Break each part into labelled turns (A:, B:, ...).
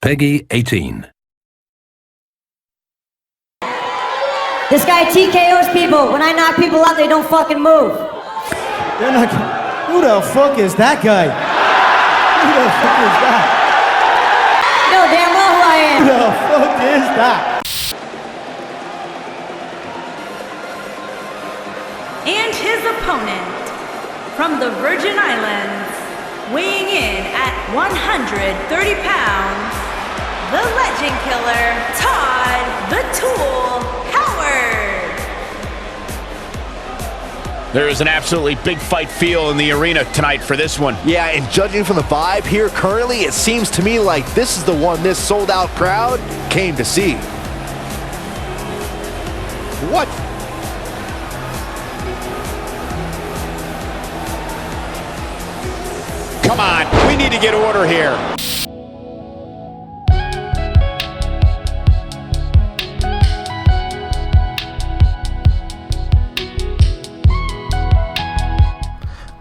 A: Peggy 18.
B: This guy TKOs people. When I knock people out, they don't fucking move.
C: They're not. Who the fuck is that guy? Who the fuck is that?
B: You know damn well who I am.
C: Who the fuck is that?
D: And his opponent, from the Virgin Islands, weighing in at 130 pounds, the legend killer, Todd the Tool Howard.
E: There is an absolutely big fight feel in the arena tonight for this one.
F: Yeah, and judging from the vibe here currently, it seems to me like this is the one this sold-out crowd came to see. What?
E: Come on, we need to get order here.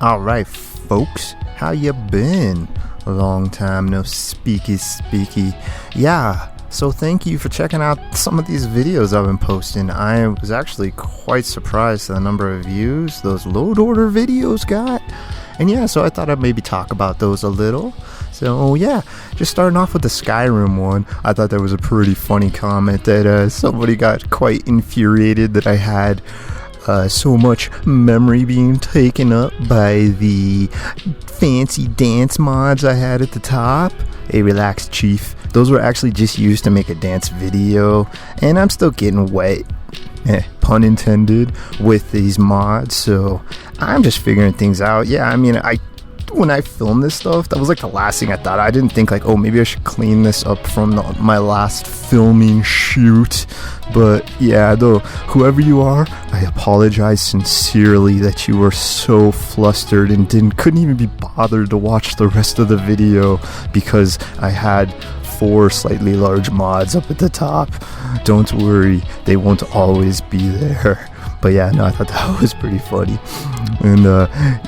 G: All right, folks, how you been? A long time no speaky. Yeah, so thank you for checking out some of these videos I've been posting. I was actually quite surprised at the number of views those load order videos got. And yeah, so I thought I'd maybe talk about those a little. So yeah, just starting off with the Skyrim one, I thought that was a pretty funny comment that somebody got quite infuriated that I had so much memory being taken up by the fancy dance mods I had at the top. Hey, relax, chief. Those were actually just used to make a dance video, and I'm still getting wet, pun intended, with these mods, so I'm just figuring things out. Yeah, I mean, when I filmed this stuff, that was like the last thing I thought. I didn't think like, oh, maybe I should clean this up from my last filming shoot. But yeah, though, whoever you are, I apologize sincerely that you were so flustered and couldn't even be bothered to watch the rest of the video because I had 4 slightly large mods up at the top. Don't worry, they won't always be there. But yeah, no, I thought that was pretty funny. And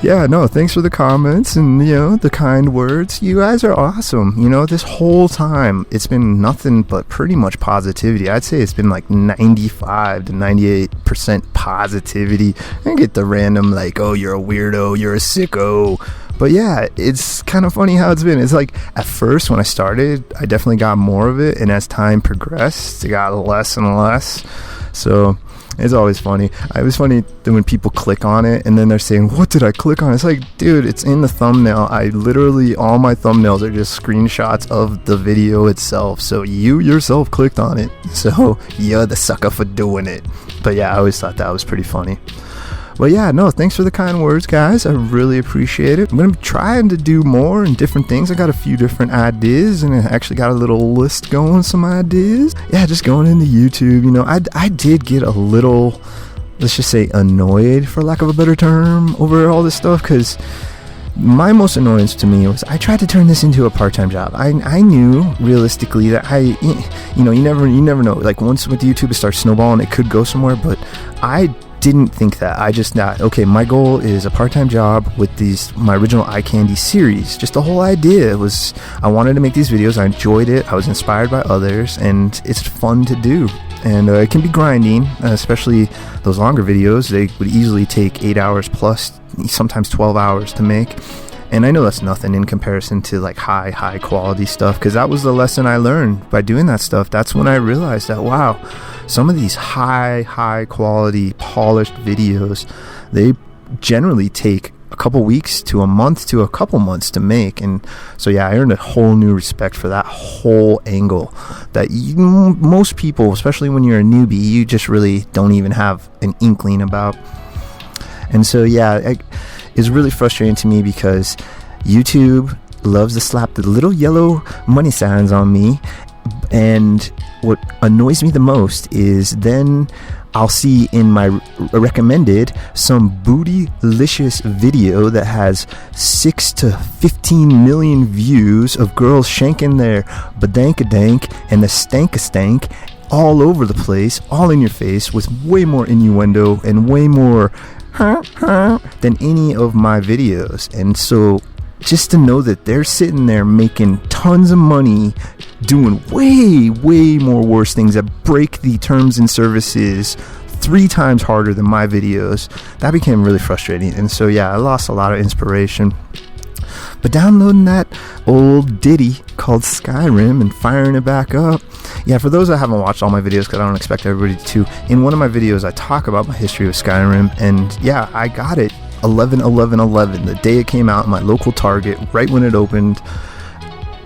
G: yeah, no, thanks for the comments and, you know, the kind words. You guys are awesome. You know, this whole time, it's been nothing but pretty much positivity. I'd say it's been like 95 to 98% positivity. I get the random like, oh, you're a weirdo, you're a sicko. But yeah, it's kind of funny how it's been. It's like, at first when I started, I definitely got more of it. And as time progressed, it got less and less. So it's always funny. It was funny that when people click on it and then they're saying, what did I click on? It's like, dude, it's in the thumbnail. All my thumbnails are just screenshots of the video itself. So you yourself clicked on it. So you're the sucker for doing it. But yeah, I always thought that was pretty funny. But yeah, no, thanks for the kind words, guys. I really appreciate it. I'm going to be trying to do more and different things. I got a few different ideas, and I actually got a little list going, some ideas. Yeah, just going into YouTube, you know, I did get a little, let's just say, annoyed, for lack of a better term, over all this stuff, because my most annoyance to me was I tried to turn this into a part-time job. I knew realistically that you never know. Like, once with YouTube it starts snowballing, it could go somewhere, but I didn't think that. I just thought, okay, my goal is a part-time job with my original eye candy series. Just the whole idea was I wanted to make these videos. I enjoyed it. I was inspired by others, and it's fun to do. And it can be grinding, especially those longer videos. They would easily take 8 hours plus, sometimes 12 hours to make. And I know that's nothing in comparison to like high quality stuff, because that was the lesson I learned by doing that stuff. That's when I realized that, wow, some of these high quality polished videos, they generally take a couple weeks to a month to a couple months to make. And so yeah, I earned a whole new respect for that whole angle that most people, especially when you're a newbie, you just really don't even have an inkling about. And so yeah, it's really frustrating to me because YouTube loves to slap the little yellow money signs on me. And what annoys me the most is then I'll see in my recommended some bootylicious video that has 6 to 15 million views of girls shanking their badankadank and the stank all over the place, all in your face, with way more innuendo and way more than any of my videos. And so just to know that they're sitting there making tons of money doing way more worse things that break the terms and services 3 times harder than my videos. That became really frustrating, and so yeah, I lost a lot of inspiration. But downloading that old ditty called Skyrim and firing it back up, yeah, for those that haven't watched all my videos, because I don't expect everybody to, in one of my videos I talk about my history with Skyrim, and yeah, I got it 11/11/11, the day it came out in my local Target, right when it opened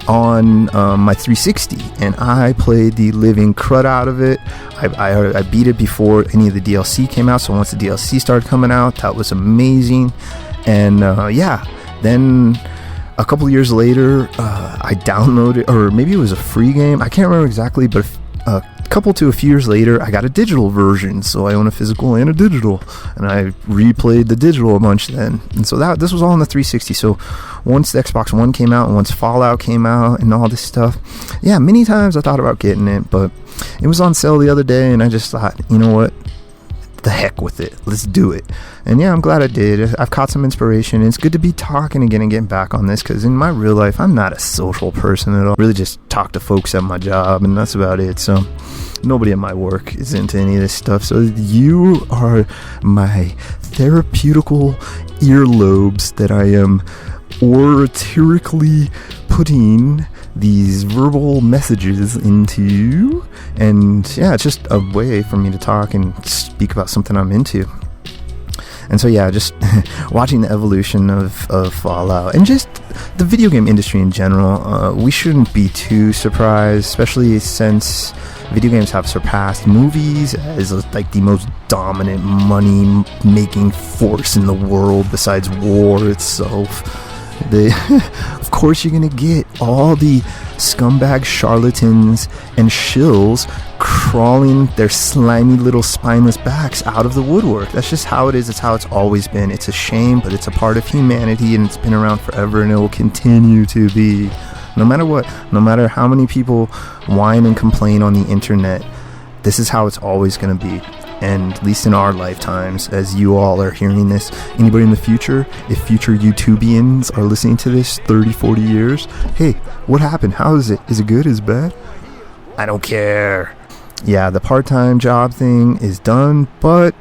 G: on my 360, and I played the living crud out of it. I beat it before any of the DLC came out, so once the DLC started coming out, that was amazing. And yeah, then a couple of years later, I downloaded, or maybe it was a free game, I can't remember exactly, but a few years later, I got a digital version, so I own a physical and a digital, and I replayed the digital a bunch then. And so this was all on the 360. So once the Xbox One came out, and once Fallout came out, and all this stuff, yeah, many times I thought about getting it, but it was on sale the other day, and I just thought, you know what, the heck with it, let's do it. And yeah, I'm glad I did. I've caught some inspiration, and it's good to be talking again and getting back on this, because in my real life, I'm not a social person at all. Really just talk to folks at my job, and that's about it. So nobody at my work is into any of this stuff, so you are my therapeutical earlobes that I am oratorically putting these verbal messages into, and yeah, it's just a way for me to talk and speak about something I'm into. And so yeah, just watching the evolution of Fallout and just the video game industry in general, we shouldn't be too surprised, especially since video games have surpassed movies as like the most dominant money making force in the world besides war itself. Of course you're gonna get all the scumbag charlatans and shills crawling their slimy little spineless backs out of the woodwork. That's just how it is. It's how it's always been. It's a shame, but it's a part of humanity, and it's been around forever, and it will continue to be. No matter what, no matter how many people whine and complain on the internet, this is how it's always going to be. And at least in our lifetimes, as you all are hearing this, anybody in the future, if future YouTubians are listening to this 30, 40 years, hey, what happened? How is it? Is it good? Is it bad? I don't care. Yeah, the part-time job thing is done, but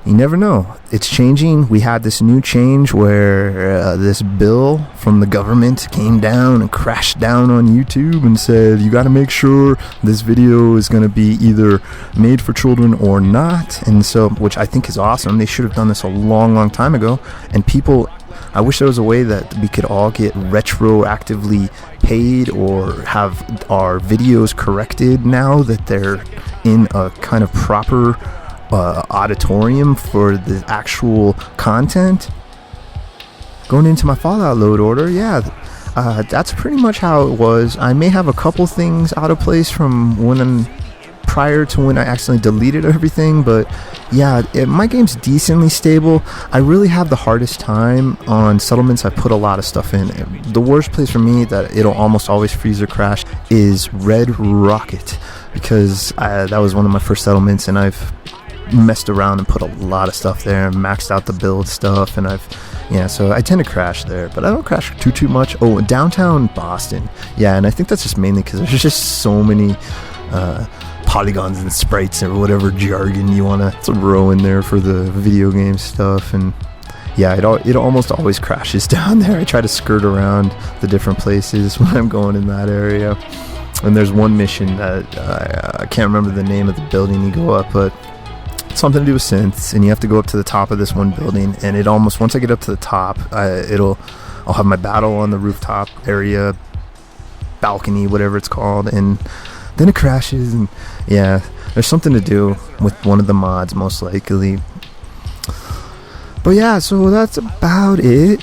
G: you never know. It's changing. We had this new change where this bill from the government came down and crashed down on YouTube and said, you got to make sure this video is going to be either made for children or not. And so, which I think is awesome. They should have done this a long time ago. And people, I wish there was a way that we could all get retroactively paid or have our videos corrected now that they're in a kind of proper auditorium for the actual content. Going into my Fallout load order, yeah, that's pretty much how it was. I may have a couple things out of place from prior to when I accidentally deleted everything, but yeah, my game's decently stable. I really have the hardest time on settlements I put a lot of stuff in. The worst place for me that it'll almost always freeze or crash is Red Rocket, because that was one of my first settlements, and I've messed around and put a lot of stuff there and maxed out the build stuff, and so I tend to crash there, but I don't crash too much. Oh, downtown Boston, yeah, and I think that's just mainly because there's just so many polygons and sprites or whatever jargon you want to throw in there for the video game stuff, and yeah, it almost always crashes down there. I try to skirt around the different places when I'm going in that area, and there's one mission that I can't remember the name of the building you go up, but something to do with synths, and you have to go up to the top of this one building, and it almost, once I get up to the top, I'll have my battle on the rooftop area, balcony, whatever it's called, and then it crashes, and yeah, there's something to do with one of the mods, most likely. But yeah, so that's about it.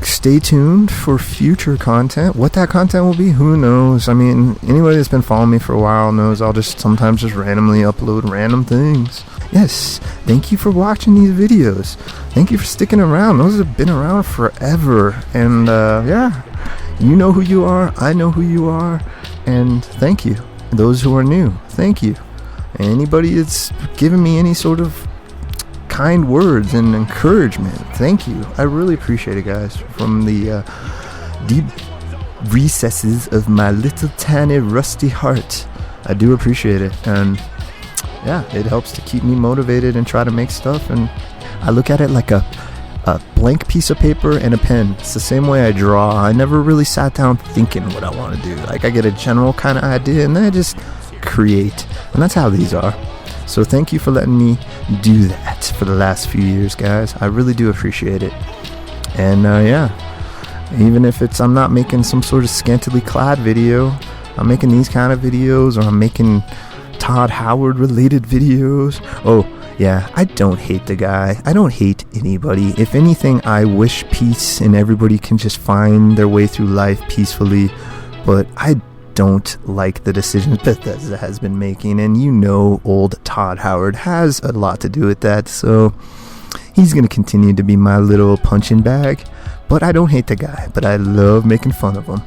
G: Stay tuned for future content. What that content will be, who knows? I mean, anybody that's been following me for a while knows I'll just sometimes just randomly upload random things. Yes, thank you for watching these videos. Thank you for sticking around. Those have been around forever. And yeah, you know who you are, I know who you are, and thank you. Those who are new, thank you. Anybody that's given me any sort of kind words and encouragement, thank you. I really appreciate it, guys, from the recesses of my little tiny rusty heart. I do appreciate it, and yeah, it helps to keep me motivated and try to make stuff. And I look at it like a blank piece of paper and a pen. It's the same way I draw. I never really sat down thinking what I want to do. Like, I get a general kind of idea and then I just create, and that's how these are. So thank you for letting me do that for the last few years, guys. I really do appreciate it. And yeah, even if I'm not making some sort of scantily clad video, I'm making these kind of videos, or I'm making Todd Howard related videos. Oh yeah, I don't hate the guy. I don't hate anybody. If anything, I wish peace and everybody can just find their way through life peacefully. But I don't like the decisions Bethesda has been making, and you know old Todd Howard has a lot to do with that, so he's going to continue to be my little punching bag. But I don't hate the guy, but I love making fun of him.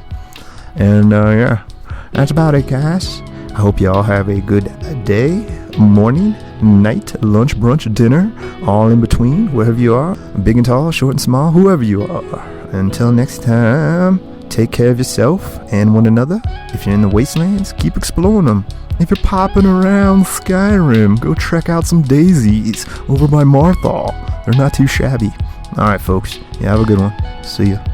G: And yeah, that's about it, guys. I hope you all have a good day, morning, night, lunch, brunch, dinner, all in between, wherever you are, big and tall, short and small, whoever you are. Until next time, take care of yourself and one another. If you're in the wastelands, keep exploring them. If you're popping around Skyrim, go check out some daisies over by Marthal. They're not too shabby. Alright, folks, you have a good one. See ya.